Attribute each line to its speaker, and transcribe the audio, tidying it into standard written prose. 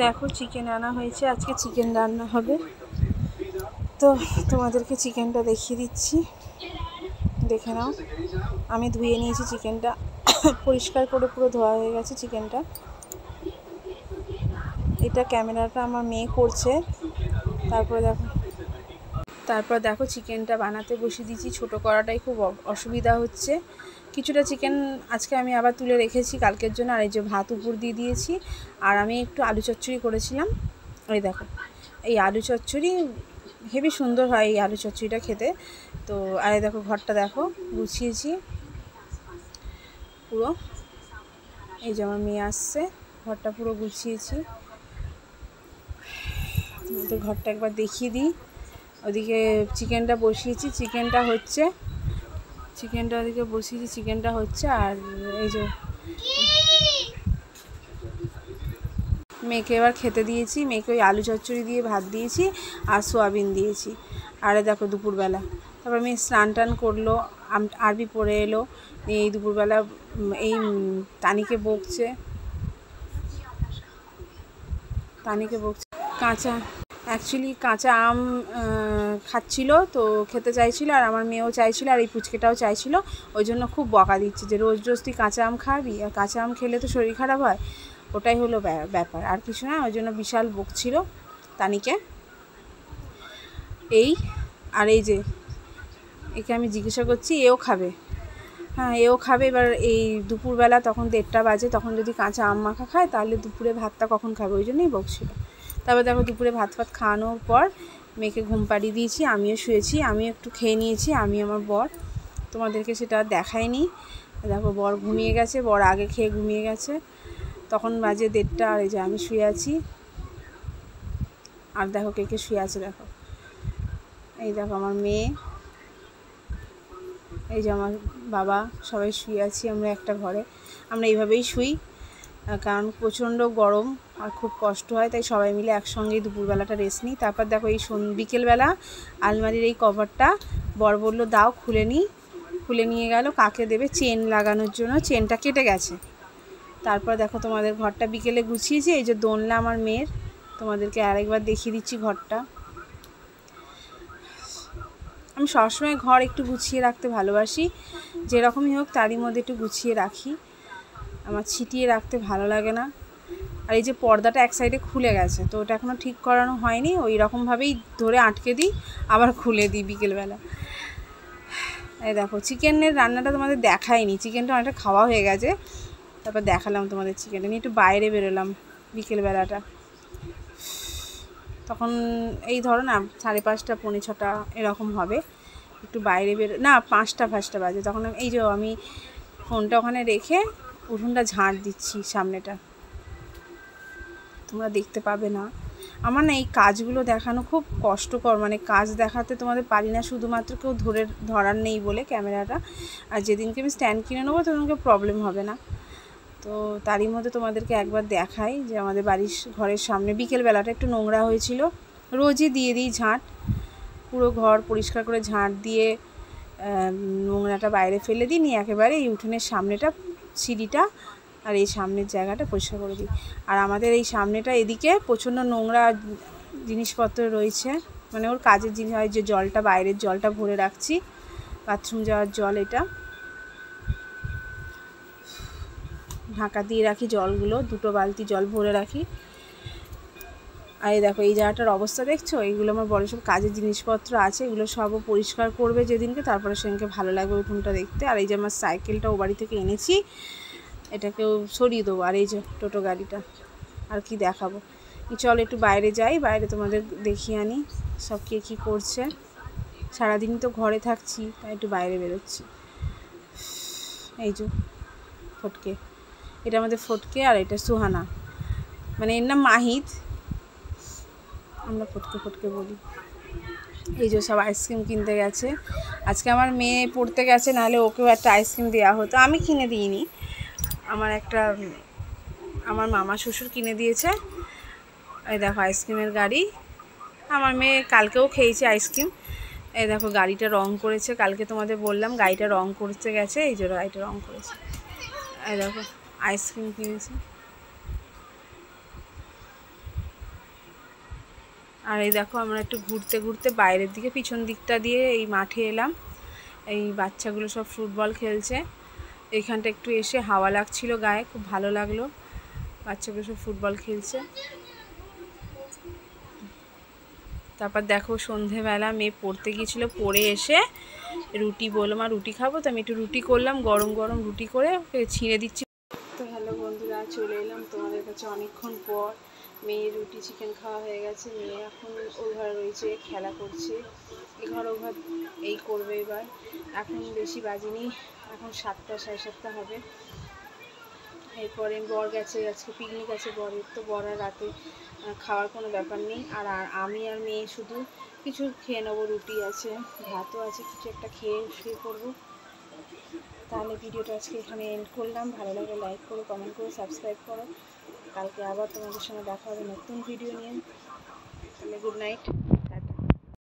Speaker 1: দেখো চিকেন আনা হয়েছে, আজকে চিকেন রান্না হবে। তো তোমাদেরকে চিকেনটা দেখিয়ে দিচ্ছি, দেখে নাও। আমি ধুয়ে নিয়েছি চিকেনটা, পরিষ্কার করে পুরো ধোয়া হয়ে গেছে চিকেনটা। এটা ক্যামেরাটা আমার মেয়ে করছে। তারপর দেখো চিকেনটা বানাতে বসিয়ে দিয়েছি। ছোটো করাটাই খুব অসুবিধা হচ্ছে। কিছুটা চিকেন আজকে আমি আবার তুলে রেখেছি কালকের জন্য। আর এই যে ভাত উপর দিয়ে দিয়েছি। আর আমি একটু আলু চচ্চড়ি করেছিলাম। এই দেখো, এই আলু চচ্চড়ি হেবি সুন্দর হয় এই আলু চচ্চড়িটা খেতে। তো আর এই দেখো ঘরটা দেখো গুছিয়েছি পুরো। এই যে আমার মেয়ে আসছে, ঘরটা পুরো গুছিয়েছি। তোমাদের ঘরটা একবার দেখিয়ে দিই। ওদিকে চিকেনটা বসিয়েছি, চিকেনটা ওদিকে বসিয়েছি, চিকেনটা হচ্ছে। আর এই যে মেয়েকে এবার খেতে দিয়েছি। মেয়েকে ওই আলু চচ্চড়ি দিয়ে ভাত দিয়েছি আর সোয়াবিন দিয়েছি। আরে দেখো দুপুরবেলা তারপর মেয়ে স্নান টান করলো, আরবি পড়ে এলো। এই দুপুরবেলা এই তানিকে বকছে কাঁচা আম খাচ্ছিল, তো খেতে চাইছিল। আর আমার মেয়েও চাইছিল, আর এই পুচকেটাও চাইছিল। ওই জন্য খুব বকা দিচ্ছে যে রোজ রোজ তুই কাঁচা আম খাবি, আর কাঁচা আম খেলে তো শরীর খারাপ হয়। ওটাই হলো ব্যাপার, আর কিছু না। ওই জন্য বিশাল বকছিল তানিকে। আর এই যে একে আমি জিজ্ঞাসা করছি, এও খাবে? হ্যাঁ, এও খাবে। এবার এই দুপুরবেলা তখন 1:30 বাজে, তখন যদি কাঁচা আম মাখা খায় তাহলে দুপুরে ভাতটা কখন খাবে, ওই জন্যই বকছিল। তারপর দেখো দুপুরে ভাত খাওয়ানোর পর মেয়েকে ঘুম পাড়িয়ে দিয়েছি, আমিও শুয়েছি। আমিও একটু খেয়ে নিয়েছি, আমি আমার বর। তোমাদেরকে সেটা দেখায়নি। দেখো বর ঘুমিয়ে গেছে, বর আগে খেয়ে ঘুমিয়ে গেছে। তখন বাজে 1:30, আর এই যে আমি শুয়ে আছি। আর দেখো কে শুয়ে আছে দেখো। এই দেখো আমার মেয়ে, এই যে আমার বাবা, সবাই শুয়ে আছি আমরা একটা ঘরে। আমরা এইভাবেই শুই, কারণ প্রচণ্ড গরম আর খুব কষ্ট হয়, তাই সবাই মিলে একসঙ্গেই দুপুরবেলাটা রেস্ট নিই। তারপর দেখো এই বিকেলবেলা আলমারির এই কভারটা বর বললো দাও, খুলে নিয়ে গেল কাকে দেবে চেন লাগানোর জন্য। চেনটা কেটে গেছে। তারপর দেখো তোমাদের ঘরটা বিকেলে গুছিয়েছি। এই যে দোলনা আমার মেয়ের, তোমাদেরকে আরেকবার দেখিয়ে দিচ্ছি ঘরটা। আমি সবসময় ঘর একটু গুছিয়ে রাখতে ভালোবাসি, যেরকমই হোক তারই মধ্যে একটু গুছিয়ে রাখি। আমার ছিটিয়ে রাখতে ভালো লাগে না। আর এই যে পর্দাটা এক সাইডে খুলে গেছে, তো ওটা এখনও ঠিক করানো হয়নি। ওই রকমভাবেই ধরে আটকে দিই, আবার খুলে দিই বিকেলবেলা। এই দেখো চিকেনের রান্নাটা তোমাদের দেখায়নি, চিকেনটা অনেকটা খাওয়া হয়ে গেছে। তারপর দেখালাম তোমাদের চিকেনটা নিয়ে। একটু বাইরে বেরোলাম বিকেলবেলাটা, তখন এই ধরো না 5:30 পৌনে 6 এরকম হবে। একটু বাইরে না 5টা বাজে। তখন এই যে আমি ফোনটা ওখানে রেখে উঠোনটা ঝাঁট দিচ্ছি, সামনেটা তোমরা দেখতে পাবে না। আমার না এই কাজগুলো দেখানো খুব কষ্টকর, মানে কাজ দেখাতে তোমাদের পারি না, শুধুমাত্র কেউ ধরার নেই বলে ক্যামেরাটা। আর যেদিনকে আমি স্ট্যান্ড কিনে নেবো সেদিনকে প্রবলেম হবে না। তো তারই মধ্যে তোমাদেরকে একবার দেখাই যে আমাদের ঘরের সামনে বিকেলবেলাটা একটু নোংরা হয়েছিল। রোজই দিয়ে দিই ঝাঁট, পুরো ঘর পরিষ্কার করে ঝাঁট দিয়ে নোংরাটা বাইরে ফেলে দিই, নিয়ে একেবারে এই উঠোনের সামনেটা, সিঁড়িটা আর এই সামনের জায়গাটা পরিষ্কার করে দিই। আর আমাদের এই সামনেটা এদিকে প্রচণ্ড নোংরা জিনিসপত্র রয়েছে, মানে ওর কাজের জিনিস হয়, যে জলটা বাইরের জলটা ভরে রাখছি, বাথরুম যাওয়ার জল, এটা ঢাকা দিয়ে রাখি জলগুলো, 2 বালতি জল ভরে রাখি। আর এই দেখো এই জায়গাটার অবস্থা দেখছো, এইগুলো আমার বড় সব কাজের জিনিসপত্র আছে, এগুলো সবও পরিষ্কার করবে যেদিনকে, তারপরে সেদিনকে ভালো লাগবে উঠোনটা দেখতে। আর এই যে আমার সাইকেলটা ও বাড়ি থেকে এনেছি, এটাকেও সরিয়ে দেবো। আর এই যে টোটো গাড়িটা, আর কি দেখাবো। চল একটু বাইরে যাই, বাইরে তোমাদের দেখিয়ে আনি সব কে কী করছে। সারাদিন তো ঘরে থাকছি, তাই একটু বাইরে বেরোচ্ছি। এই যে ফটকে, এটা আমাদের ফটকে, আর এটা সুহানা, মানে এর নাম মাহিদ, আমরা ফটকে বলি। এই যে সব আইসক্রিম কিনতে গেছে। আজকে আমার মেয়ে পড়তে গেছে, নাহলে ওকেও একটা আইসক্রিম দেওয়া হতো। আমি কিনে দিইনি, আমার মামা শ্বশুর কিনে দিয়েছে। এই দেখো আইসক্রিমের গাড়ি, আমার মেয়ে কালকেও খেয়েছে আইসক্রিম। এই দেখো গাড়িটা রং করেছে, কালকে তোমাদের বললাম গাড়িটা রং করতে গেছে, এই যে গাড়িটা রং করেছে। এই দেখো আইসক্রিম কিনেছে। আর এই দেখো আমরা একটু ঘুরতে ঘুরতে বাইরের দিকে পিছন দিকটা দিয়ে এই মাঠে এলাম। এই বাচ্চাগুলো সব ফুটবল খেলছে। এইখানটা একটু এসে হাওয়া লাগছিল গায়ে, খুব ভালো লাগলো। বাচ্চাগুলো সব ফুটবল খেলছে। তারপর দেখো সন্ধেবেলা মেয়ে পড়তে গিয়েছিলো, পড়ে এসে রুটি বললো মা রুটি খাবো, তো আমি একটু রুটি করলাম, গরম গরম রুটি করে ছিঁড়ে দিচ্ছি। তো হ্যালো বন্ধুরা, চলে এলাম তোমাদের কাছে অনেকক্ষণ পর। মেয়ে রুটি চিকেন খাওয়া হয়ে গেছে। মেয়ে এখন ওই ঘরে রয়েছে, খেলা করছে। এ ঘর ও ঘর এই করবে এবার। এখন বেশি বাজিনি, এখন 7টা 7:30 হবে। এরপরে বর গেছে, আজকে পিকনিক আছে বরের, তো বর আর রাতে খাওয়ার কোনো ব্যাপার নেই। আর আমি আর মেয়ে শুধু কিছু খেয়ে নেবো, রুটি আছে, ভাতও আছে, কিছু একটা খেয়ে শুয়ে পড়বো। তাহলে ভিডিওটা আজকে এখানে এন্ড করলাম। ভালো লাগলে লাইক করো, কমেন্ট করো, সাবস্ক্রাইব করো। কালকে আবার তোমাদের সঙ্গে দেখা হবে নতুন ভিডিও নিয়ে। তাহলে গুড নাইট।